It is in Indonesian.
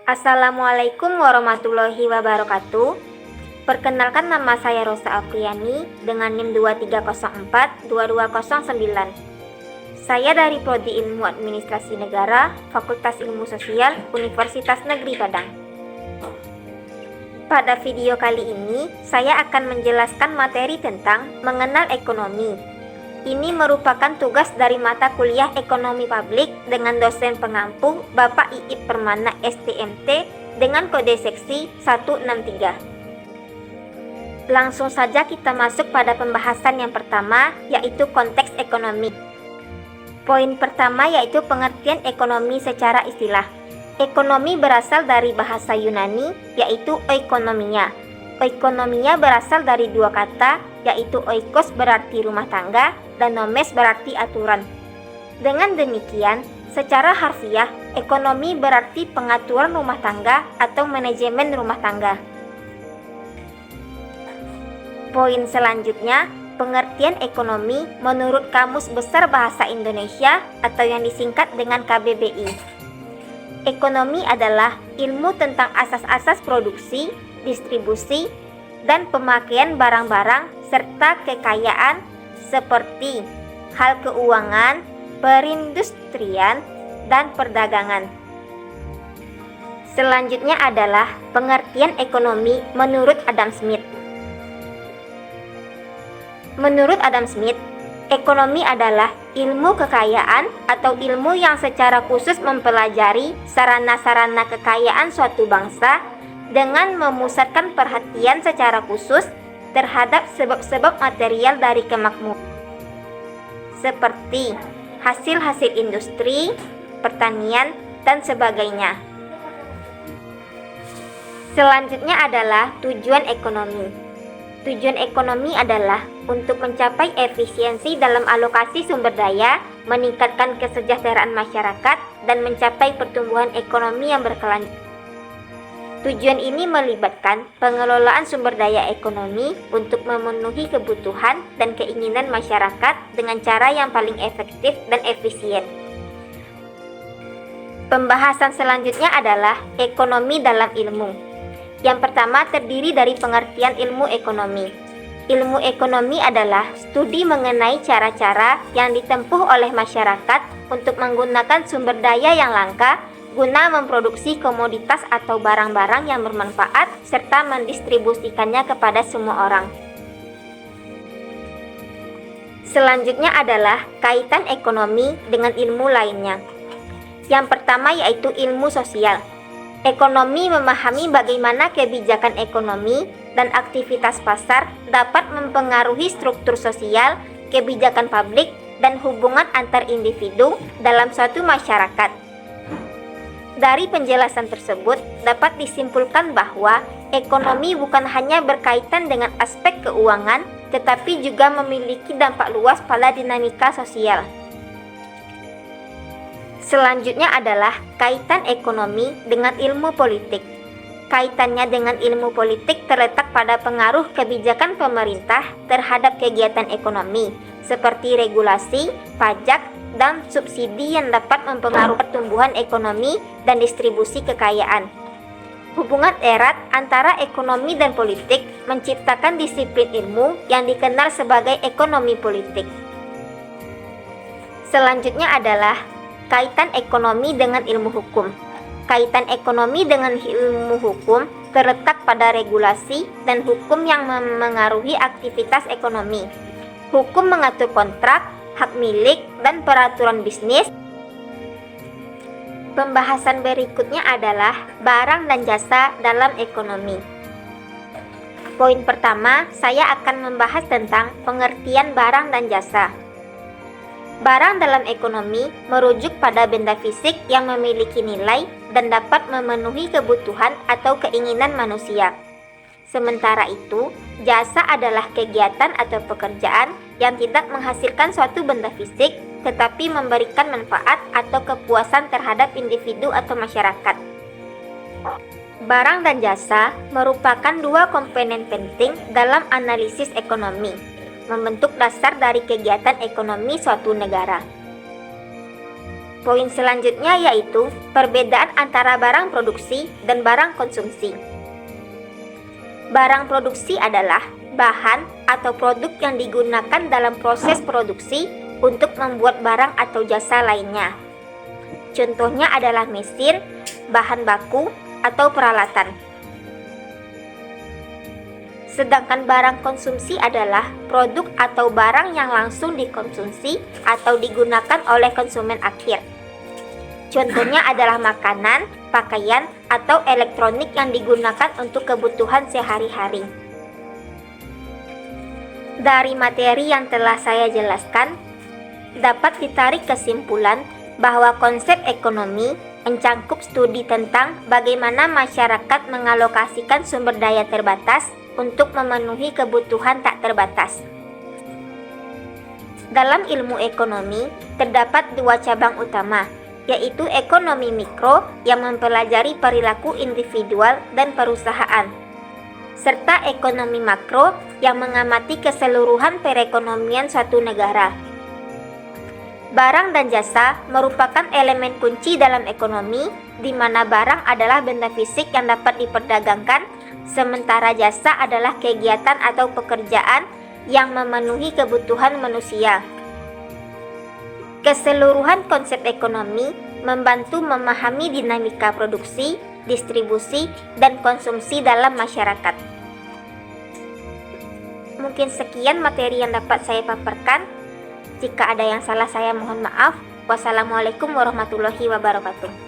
Assalamualaikum warahmatullahi wabarakatuh. Perkenalkan, nama saya Rosa Afriani dengan NIM 2304-2209. Saya dari Prodi Ilmu Administrasi Negara, Fakultas Ilmu Sosial, Universitas Negeri Padang. Pada video kali ini, saya akan menjelaskan materi tentang mengenal ekonomi. Ini merupakan tugas dari mata kuliah Ekonomi Publik dengan dosen pengampu Bapak Iip Permana STMT dengan kode seksi 163. Langsung saja kita masuk pada pembahasan yang pertama, yaitu konteks ekonomi. Poin pertama yaitu pengertian ekonomi secara istilah. Ekonomi berasal dari bahasa Yunani, yaitu oikonomia. Oikonomia berasal dari dua kata, yaitu oikos berarti rumah tangga dan nomes berarti aturan. Dengan demikian, secara harfiah, ekonomi berarti pengaturan rumah tangga atau manajemen rumah tangga. Poin selanjutnya, pengertian ekonomi menurut Kamus Besar Bahasa Indonesia atau yang disingkat dengan KBBI. Ekonomi adalah ilmu tentang asas-asas produksi, distribusi, dan pemakaian barang-barang serta kekayaan seperti hal keuangan, perindustrian, dan perdagangan. Selanjutnya adalah pengertian ekonomi menurut Adam Smith. Menurut Adam Smith, ekonomi adalah ilmu kekayaan atau ilmu yang secara khusus mempelajari sarana-sarana kekayaan suatu bangsa dengan memusatkan perhatian secara khusus terhadap sebab-sebab material dari kemakmuran, seperti hasil-hasil industri, pertanian, dan sebagainya. Selanjutnya adalah tujuan ekonomi. Tujuan ekonomi adalah untuk mencapai efisiensi dalam alokasi sumber daya, meningkatkan kesejahteraan masyarakat, dan mencapai pertumbuhan ekonomi yang berkelanjutan. Tujuan ini melibatkan pengelolaan sumber daya ekonomi untuk memenuhi kebutuhan dan keinginan masyarakat dengan cara yang paling efektif dan efisien. Pembahasan selanjutnya adalah ekonomi dalam ilmu. Yang pertama terdiri dari pengertian ilmu ekonomi. Ilmu ekonomi adalah studi mengenai cara-cara yang ditempuh oleh masyarakat untuk menggunakan sumber daya yang langka guna memproduksi komoditas atau barang-barang yang bermanfaat serta mendistribusikannya kepada semua orang. Selanjutnya adalah kaitan ekonomi dengan ilmu lainnya. Yang pertama yaitu ilmu sosial. Ekonomi memahami bagaimana kebijakan ekonomi dan aktivitas pasar dapat mempengaruhi struktur sosial, kebijakan publik, dan hubungan antar individu dalam suatu masyarakat. Dari penjelasan tersebut dapat disimpulkan bahwa ekonomi bukan hanya berkaitan dengan aspek keuangan, tetapi juga memiliki dampak luas pada dinamika sosial. Selanjutnya adalah kaitan ekonomi dengan ilmu politik. Kaitannya dengan ilmu politik terletak pada pengaruh kebijakan pemerintah terhadap kegiatan ekonomi, seperti regulasi, pajak, dan subsidi yang dapat mempengaruhi pertumbuhan ekonomi dan distribusi kekayaan. Hubungan erat antara ekonomi dan politik menciptakan disiplin ilmu yang dikenal sebagai ekonomi politik. Selanjutnya adalah kaitan ekonomi dengan ilmu hukum. Kaitan ekonomi dengan ilmu hukum terletak pada regulasi dan hukum yang memengaruhi aktivitas ekonomi. Hukum mengatur kontrak, hak milik, dan peraturan bisnis. Pembahasan berikutnya adalah barang dan jasa dalam ekonomi. Poin pertama, saya akan membahas tentang pengertian barang dan jasa. Barang dalam ekonomi merujuk pada benda fisik yang memiliki nilai dan dapat memenuhi kebutuhan atau keinginan manusia. Sementara itu, jasa adalah kegiatan atau pekerjaan yang tidak menghasilkan suatu benda fisik, tetapi memberikan manfaat atau kepuasan terhadap individu atau masyarakat. Barang dan jasa merupakan dua komponen penting dalam analisis ekonomi, membentuk dasar dari kegiatan ekonomi suatu negara. Poin selanjutnya yaitu perbedaan antara barang produksi dan barang konsumsi. Barang produksi adalah bahan atau produk yang digunakan dalam proses produksi untuk membuat barang atau jasa lainnya. Contohnya adalah mesin, bahan baku, atau peralatan. Sedangkan barang konsumsi adalah produk atau barang yang langsung dikonsumsi atau digunakan oleh konsumen akhir. Contohnya adalah makanan, pakaian, atau elektronik yang digunakan untuk kebutuhan sehari-hari. Dari materi yang telah saya jelaskan, dapat ditarik kesimpulan bahwa konsep ekonomi mencangkup studi tentang bagaimana masyarakat mengalokasikan sumber daya terbatas untuk memenuhi kebutuhan tak terbatas. Dalam ilmu ekonomi, terdapat dua cabang utama, yaitu ekonomi mikro yang mempelajari perilaku individual dan perusahaan, serta ekonomi makro yang mengamati keseluruhan perekonomian suatu negara. Barang dan jasa merupakan elemen kunci dalam ekonomi, di mana barang adalah benda fisik yang dapat diperdagangkan, sementara jasa adalah kegiatan atau pekerjaan yang memenuhi kebutuhan manusia. Keseluruhan konsep ekonomi membantu memahami dinamika produksi, distribusi, dan konsumsi dalam masyarakat. Mungkin sekian materi yang dapat saya paparkan. Jika ada yang salah saya mohon maaf. Wassalamualaikum warahmatullahi wabarakatuh.